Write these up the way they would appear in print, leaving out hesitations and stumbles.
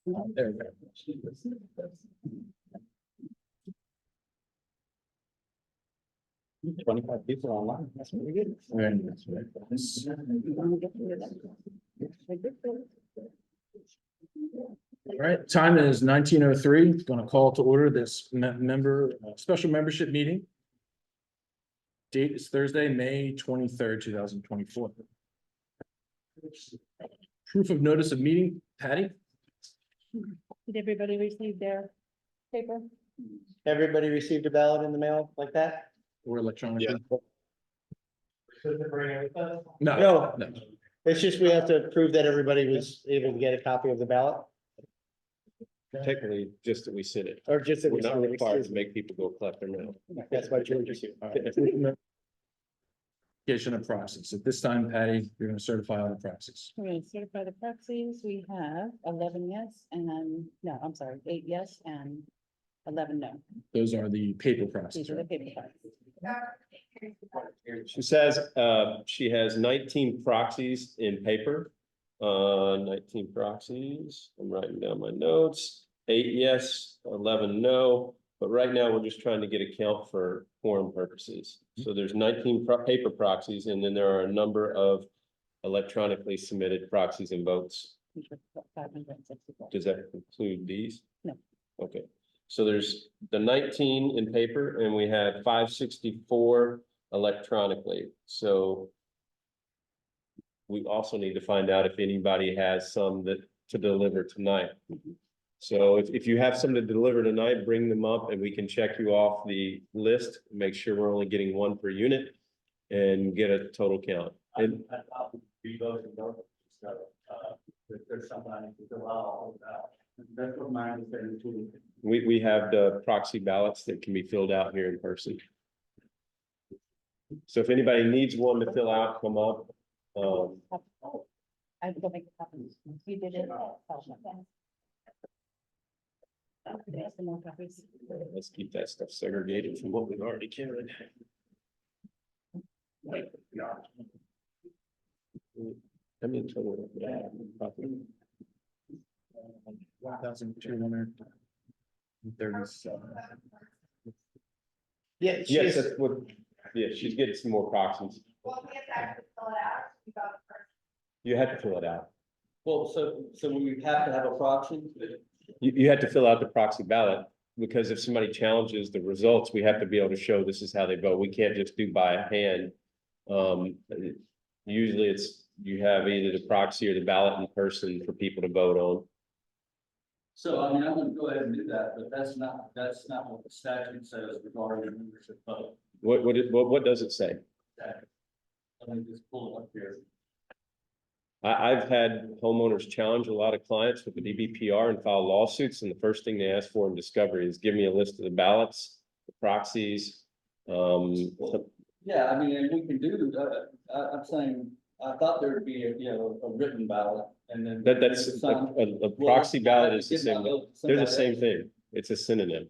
There we go. 25 people online. That's pretty good. All right, time is 19:03. Going to call to order this special membership meeting. Date is Thursday, May 23rd, 2024. Proof of notice of meeting, Patty? Did everybody receive their paper? Everybody received a ballot in the mail like that? Or electronically? No, No. it's just we have to prove that everybody was able to get a copy of the ballot, Technically, just that we sent it. or just that We're we not required to make people go collect their mail. That's why George is here. Certification of proxies. At this time, Patty, you're going to certify all the proxies. We're going to certify the proxies. We have 11 yes and no, I'm sorry, 8 yes and 11 no. Those are the paper proxies. These are the paper proxies. She says, she has 19 proxies in paper. 19 proxies. I'm writing down my notes. 8 yes, 11 no. But right now, we're just trying to get a count for quorum purposes. So there's 19 paper proxies, and then there are a number of electronically submitted proxies and votes. 564. Does that include these? No. Okay, so there's the 19 in paper, and we have 564 electronically. So we also need to find out if anybody has some that to deliver tonight. So if you have some to deliver tonight, bring them up and we can check you off the list, make sure we're only getting one per unit and get a total count. And there's somebody to fill out all of that. That's what my understanding too. we have the proxy ballots that can be filled out here in person. So if anybody needs one to fill out, come up. I will make a copy. You did it. There's some more copies. Let's keep that stuff segregated from what we've already carried. I mean, total. 1,237. Yeah, Yes, that's what, yeah, she's getting some more proxies. Well, we have to actually fill it out. We got it first. You had to fill it out. Well, so we have to have a proxy. You had to fill out the proxy ballot, because if somebody challenges the results, we have to be able to show this is how they vote. We can't just do by hand. Usually it's, you have either the proxy or the ballot in person for people to vote on. So I mean, I'm gonna go ahead and do that, but that's not what the statute says regarding the membership vote. What does it say? Let me just pull it up here. I've had homeowners challenge a lot of clients with the DBPR and file lawsuits, and the first thing they ask for in discovery is give me a list of the ballots, the proxies. Yeah, I mean, and we can do, I'm saying, I thought there would be a written ballot and then. That's a proxy ballot is the same. They're the same thing. It's a synonym.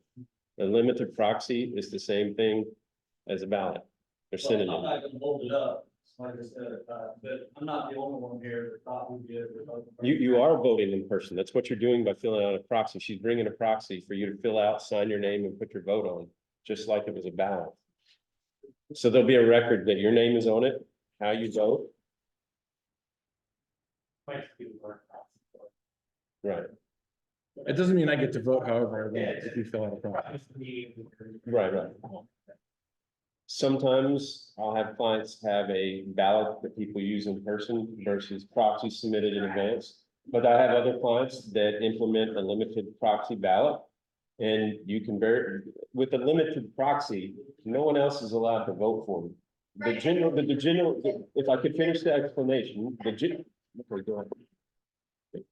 A limited proxy is the same thing as a ballot. They're Well, I'm synonym. not gonna hold it up, like I said, but I'm not the only one here that thought we did. You are voting in person. That's what you're doing by filling out a proxy. She's bringing a proxy for you to fill out, sign your name and put your vote on, just like it was a ballot. So there'll be a record that your name is on it, how you vote. Right, It doesn't mean I get to vote however I want if you fill out a proxy. right. Sometimes I'll have clients have a ballot that people use in person versus proxy submitted in advance. But I have other clients that implement a limited proxy ballot. And you can with a limited proxy, no one else is allowed to vote for them. The general, if I could finish the explanation, okay, go ahead.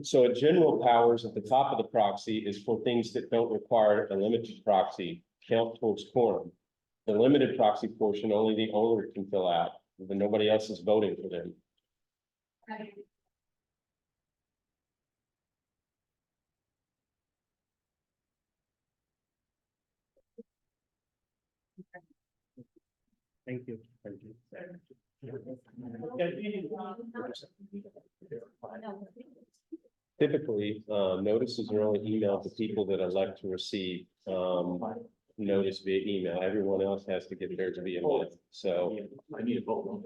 So a general powers at the top of the proxy is for things that don't require a limited proxy count towards quorum. The limited proxy portion, only the owner can fill out, but nobody else is voting for them. Thank you. No. typically, notices are only emailed to people that elect to receive, notice via email. Everyone else has to get theirs via mail. So, I need a vote.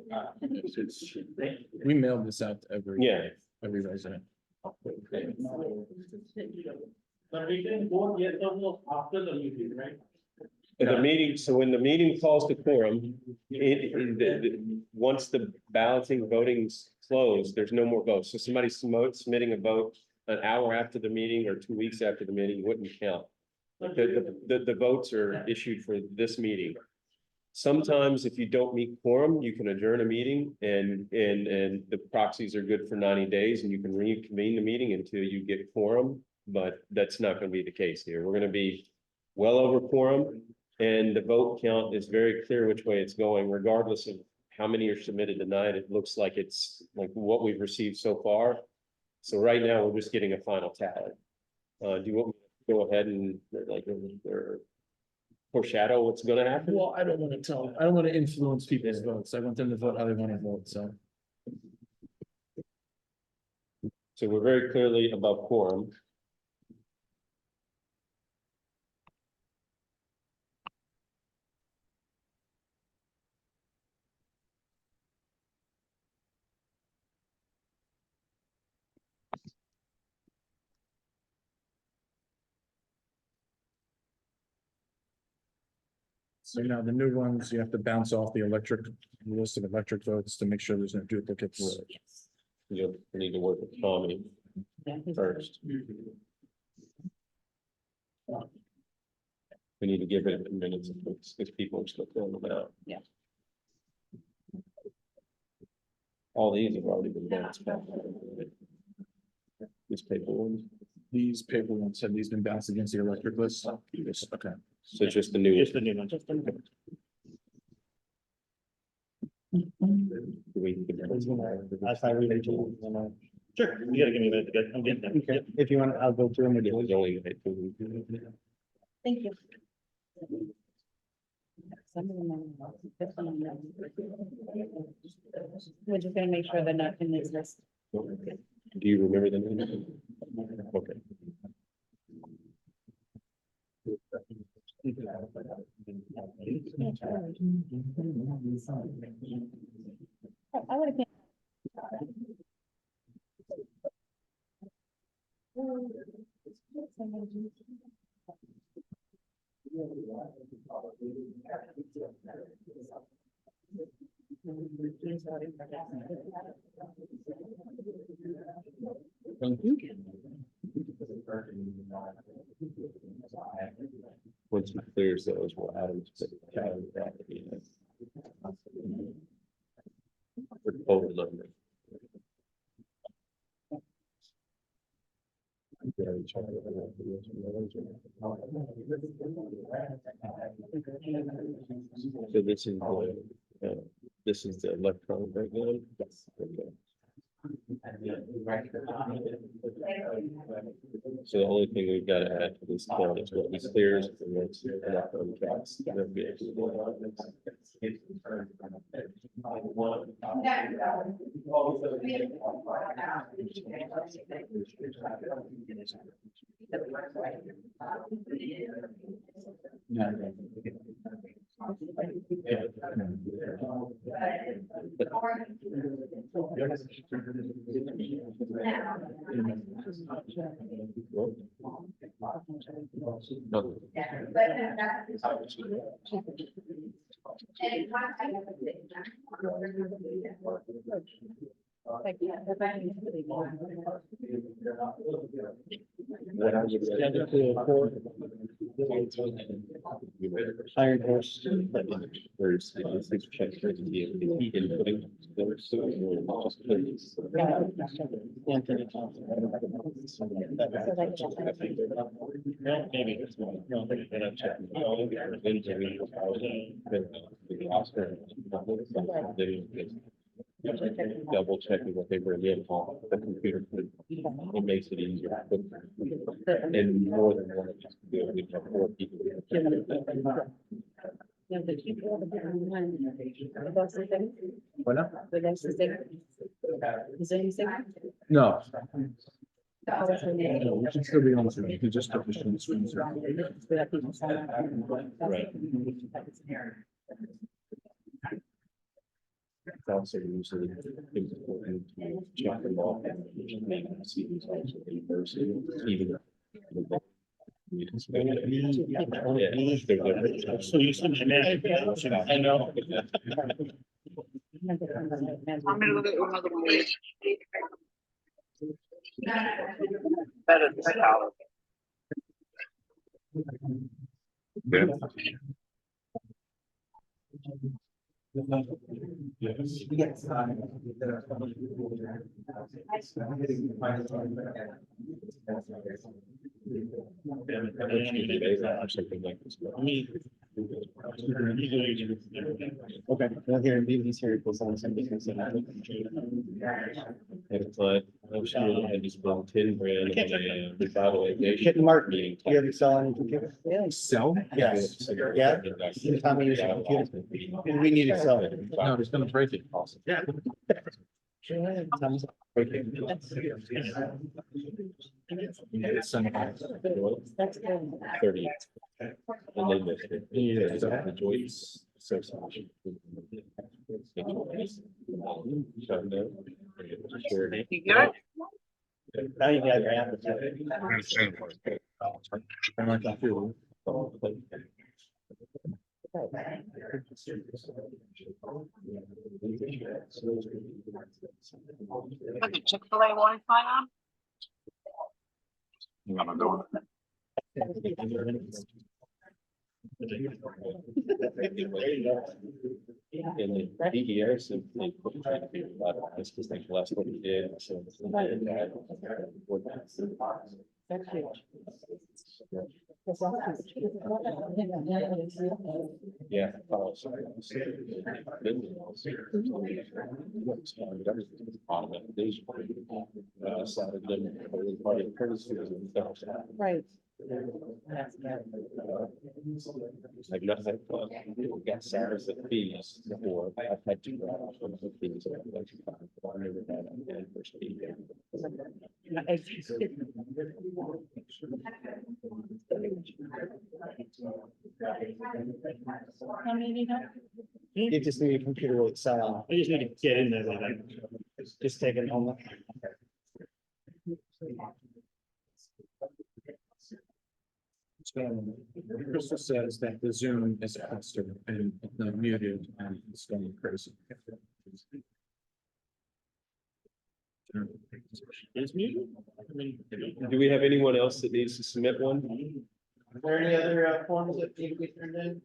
We mailed this out to yeah. every resident. But we can vote yes or no after the meeting, right? The meeting, so when the meeting calls to quorum, once the balloting voting's closed, there's no more votes. So somebody submitting a vote an hour after the meeting or 2 weeks after the meeting wouldn't count. The votes are issued for this meeting. Sometimes if you don't meet quorum, you can adjourn a meeting and the proxies are good for 90 days and you can reconvene the meeting until you get quorum. But that's not going to be the case here. We're going to be well over quorum. And the vote count is very clear which way it's going, regardless of how many are submitted tonight. It looks like it's like what we've received so far. So right now, we're just getting a final tally. Do you want me to go ahead and like or foreshadow what's gonna happen? Well, I don't want to influence people's votes. I want them to vote how they want to vote, so. So we're very clearly above quorum. So now the new ones, you have to bounce off the list of electric votes to make sure there's no duplicates. Yes. You'll need to work with Tommy Yeah, he's- first. We need to give it a minute because people are still filling them out. Yeah. All these have already been bounced back. This paper ones, These paper ones, have these been bounced against the electric list? Yes, okay. so it's just the new. Just the new one. Just a minute. As I read it, sure, you gotta give me a minute to get, I'm getting there. Okay. If you want, I'll go through them again. Thank you. Some of them are- this one I'm not- We're just gonna make sure they're not in this list. Do you remember the name? Okay. I would have. Once he clears those, we'll add them to the calendar. For total number. So this is the electronic breakdown? Yes. Okay. So the only thing we've got to add to this count is what he clears and what's left uncast. That'll be it. What I would Iron Horse. There's six checks for the heat inputting. There's so Anthony Thompson. No, maybe this one. No, then I'm checking. Double checking what they bring in on the computer. It makes it easier. And more than one. Just to be able to have more people. Yeah, the people, the different one. That's the thing. What now? That's the thing. Is there anything? No. Oh, that's what they- We can still be on Zoom. You can just put the Zoom screen. We have people sign up. Right. It's also usually important to check them off. And see who's also in person, even. So you said my man. I know. Yes. Okay, well, here, maybe he's here, because someone sent me something. At a time, I'm sure I had to spend 10 grand on a revitalization. Hitting Mark, meeting. you ever sell any computer? Sell? Yes. Yeah. You tell me your computer. And we need to sell it. No, it's gonna break it. Yeah. Sounds like- It's some- That's good. 30. And they missed it. Yeah. The Joyce Association. Shut down. Security. Now you got your app. I'm not gonna feel- Chick-fil-A Wi-Fi on? And the DES, they put trying to figure out this because they last what we did. So. That's huge. That's huge. Yeah. Right. Like nothing, people got salaries at fees before, I've had to write off some of the fees. I've never had a first fee. How many do you have? You just need a computer with sell. I just need to get in there, like, just take it home. So, Crystal says that the Zoom is a cluster and it's not muted and it's going crazy. Is muted? Do we have anyone else that needs to submit one? Are there any other forms that need to be turned in?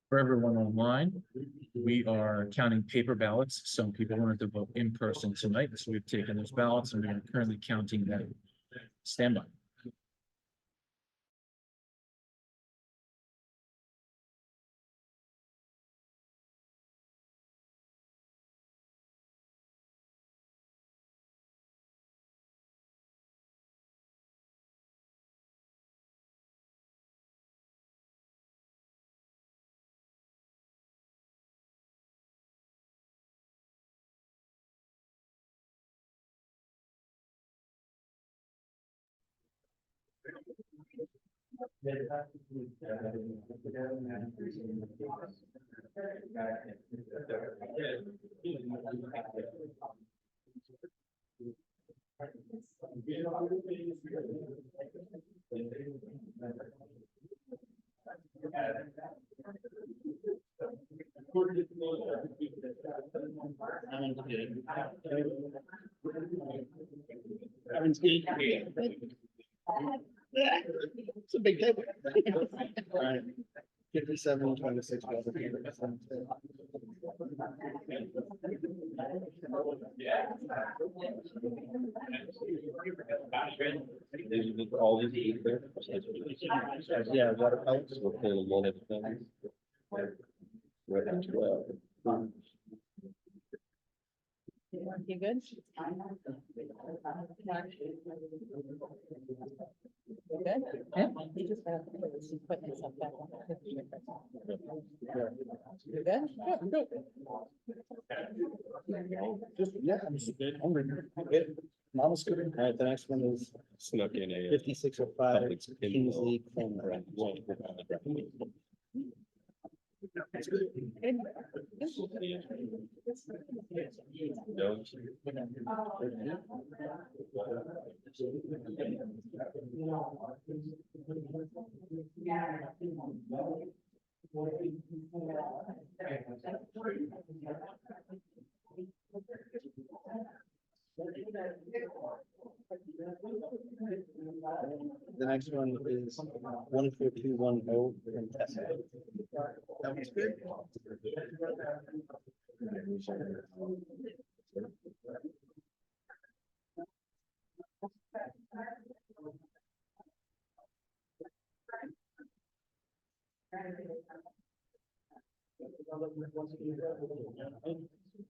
For everyone online, we are counting paper ballots. Some people wanted to vote in person tonight, so we've taken those ballots and we're currently counting them. Stand by. It's a big table. Alright. 57, 26. All these people. Yeah, watercolors. We're paying one at a time. We're at 12. You good? You good? Yeah. You just gotta put yourself back on. You good? Yeah, I'm good. I'm good. Mama's good. All right, the next one is Snuck in a. 5605 Kingsley Corner. No. The next one is 14210 from Tessa. That one's good.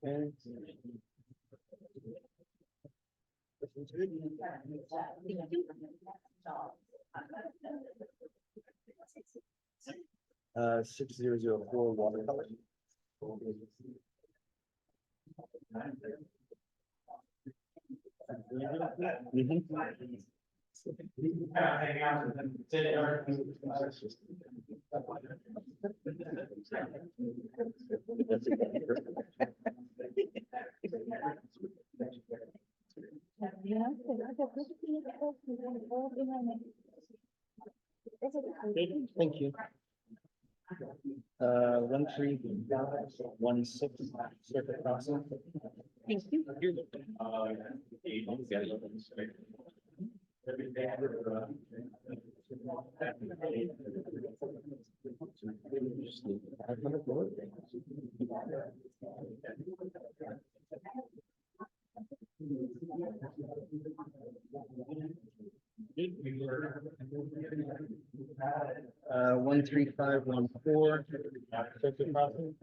And this one's good. 6004 watercolor. Thank you. 1316 circuit crossing. Thank you. Uh, 13514 circuit crossing.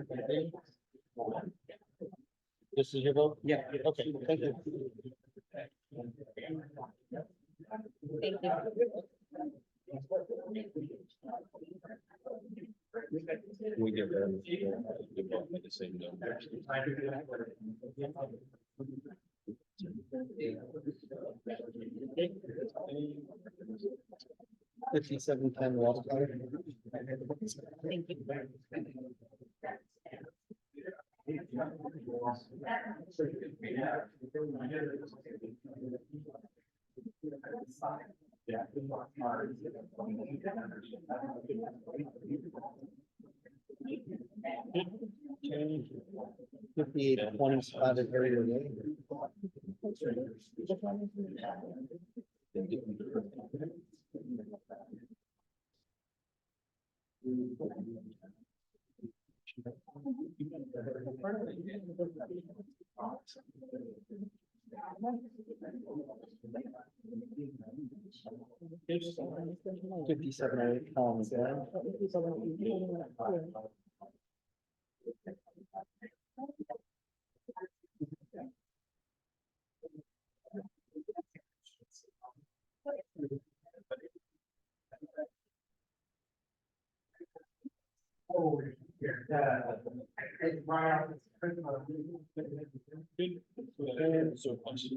This is your vote? Yeah. Okay, thank you. Thank you. We get them. The same number. 5710 watercolor. Thank you. 5820 spotted area. $57.08 Collins Line.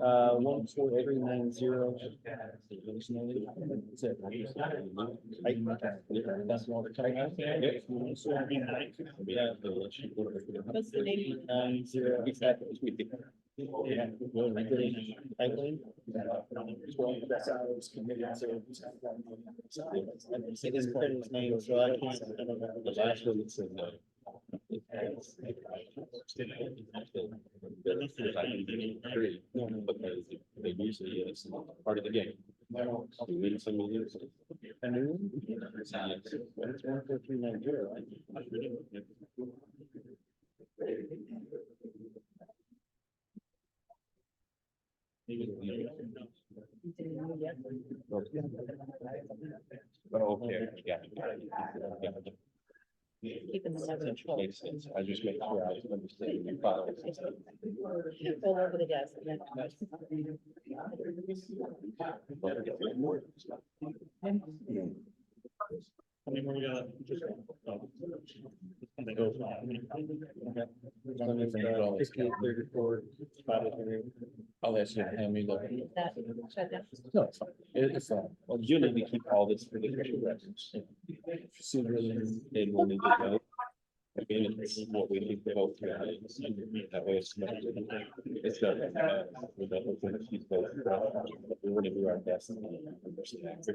Uh, 14390. That's it. That's all the time. What's the name? 90. Yeah. It is his name, so I can't. I don't know. The last one that said no. They usually is part of the game. You win some, you lose some. It's 14390. Oh, okay, yeah. Keeping the level control. Makes sense. I just make sure I understand the files. All over the desk. and I mean, we got just. Something goes on. I'll ask you to hand me the. that- that- No, it's fine. It's fine. Well, you need to keep all this for the official records. See, really, And we'll need to know. Again, this is what we need to vote. That way it's not. It's not. We don't look at these votes. We want to do our best.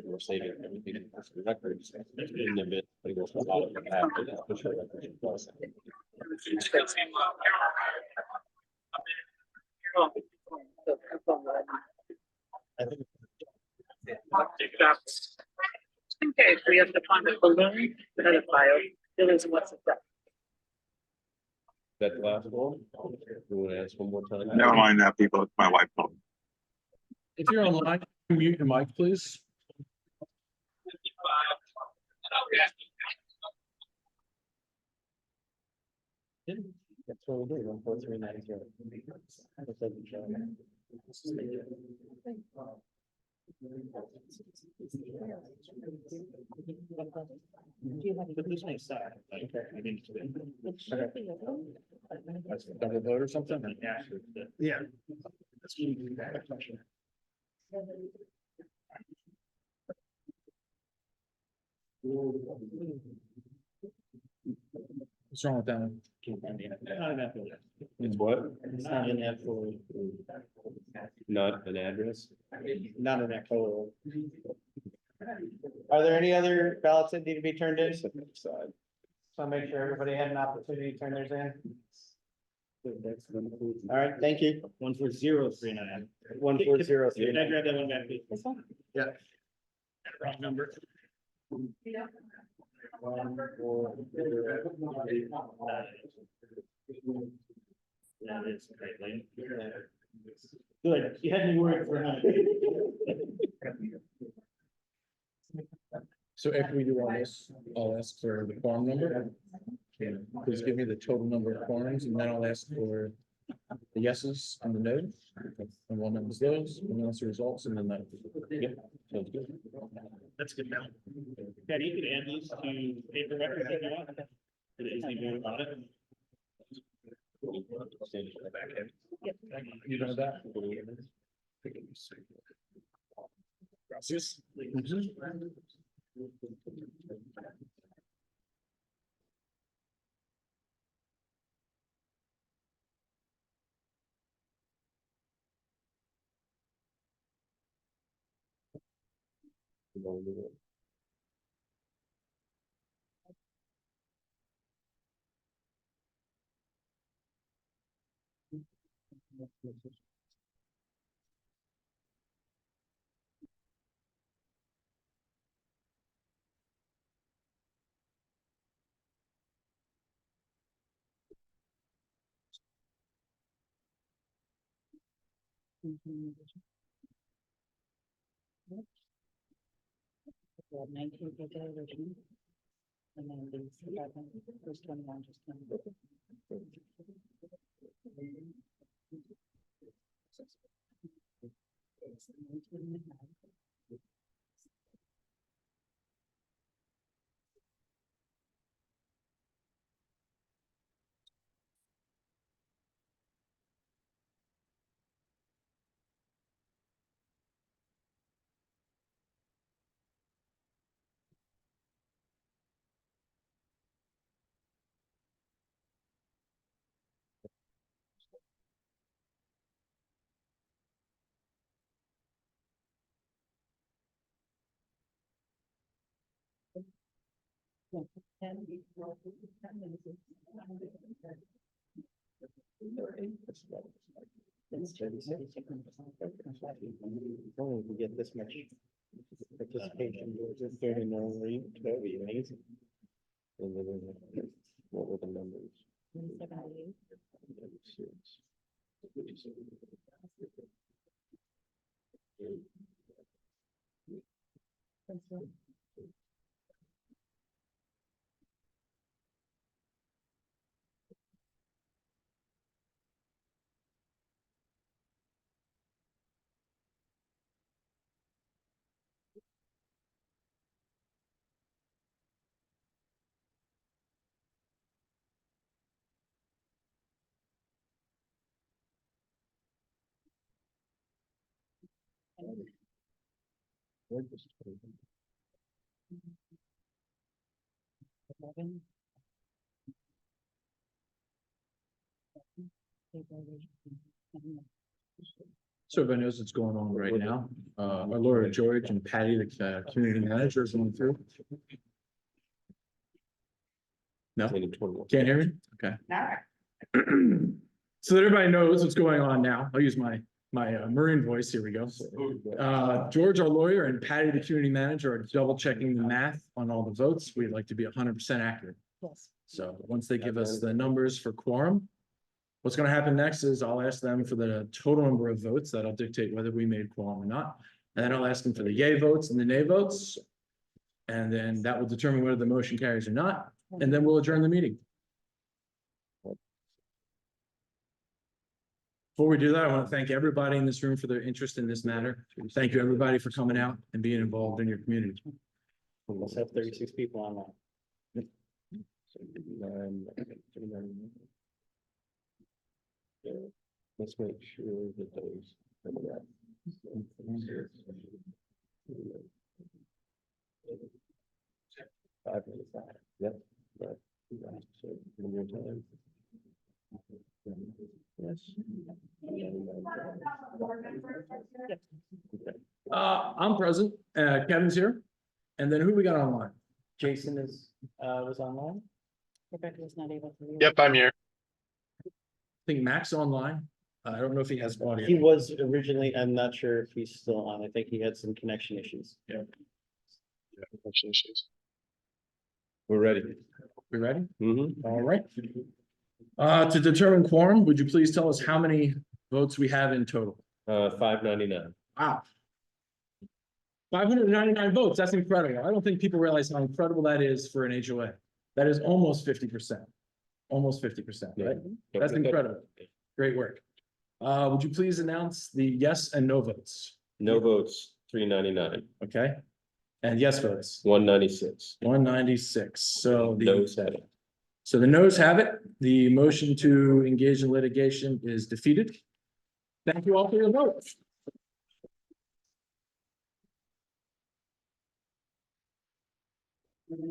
We're saving everything for the records. In the event they go for a lot of them after the official records process. In case we have to find a balloon, pedophile, it is what's it that? That the last one? You want to ask one more time? Never mind that, people. It's my wife phone. if you're online, mute your mic, please. That's what we do, 14390. Do you have? But this makes sense. Like, I think it's been- It should be open. Double vote or something? Yeah. What's wrong with that one? Not enough. It's what? It's not an actual, Not an address? not an actual. Are there any other ballots that need to be turned in? Side. So I'll make sure everybody had an opportunity to turn theirs in. All right, thank you. 14039. 14039. Can I grab that one back, please? This one? Yeah. Wrong number. 14039. That is great, Lane. Good, you had me worried for a minute. So after we do all this, I'll ask for the quorum number. Please give me the total number of quorums, and then I'll ask for the yeses and the no's. And one of those, and then the results, and then that. Yep, sounds good. That's good now. Patty, you can add these to paper records if you want. It is even on it. You know that? Gracias. We have 19 people originally. And then these 11, there's 21, just 21. It's 19 and a half. Only if we get this much participation, it's very normally, that would be amazing. What were the numbers? So everybody knows what's going on right now. Our lawyer George and Patty, the community manager, is going through. No, 2021. can't hear me? Okay. So that everybody knows what's going on now. I'll use my Marine voice. Here we go. George, our lawyer, and Patty, the community manager, are double checking the math on all the votes. We'd like to be 100% accurate. Yes. So once they give us the numbers for quorum, what's going to happen next is I'll ask them for the total number of votes. That'll dictate whether we made quorum or not. And then I'll ask them for the yay votes and the nay votes. And then that will determine whether the motion carries or not. And then we'll adjourn the meeting. Before we do that, I want to thank everybody in this room for their interest in this matter. Thank you, everybody, for coming out and being involved in your community. We must have 36 people online. Let's make sure that those. Yep. Right. So, in your time. Yes. I'm present. Kevin's here. And then who we got online? Jason was online. Rebecca was not able to. Yep, I'm here. I think Mac's online. I don't know if he has He audio. was originally, I'm not sure if he's still on. I think he had some connection issues. We're ready. We ready? Mhm. All right. To determine quorum, would you please tell us how many votes we have in total? 599. Wow. 599 votes. That's incredible. I don't think people realize how incredible that is for an HOA. That is almost 50%. Almost 50%, right? That's incredible. Great work. Would you please announce the yes and no votes? No votes, 399, Okay. And yes votes, 196. 196. So Noes have it. so the noes have it. The motion to engage in litigation is defeated. Thank you all for your votes.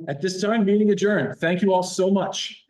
At this time, meeting adjourned. Thank you all so much.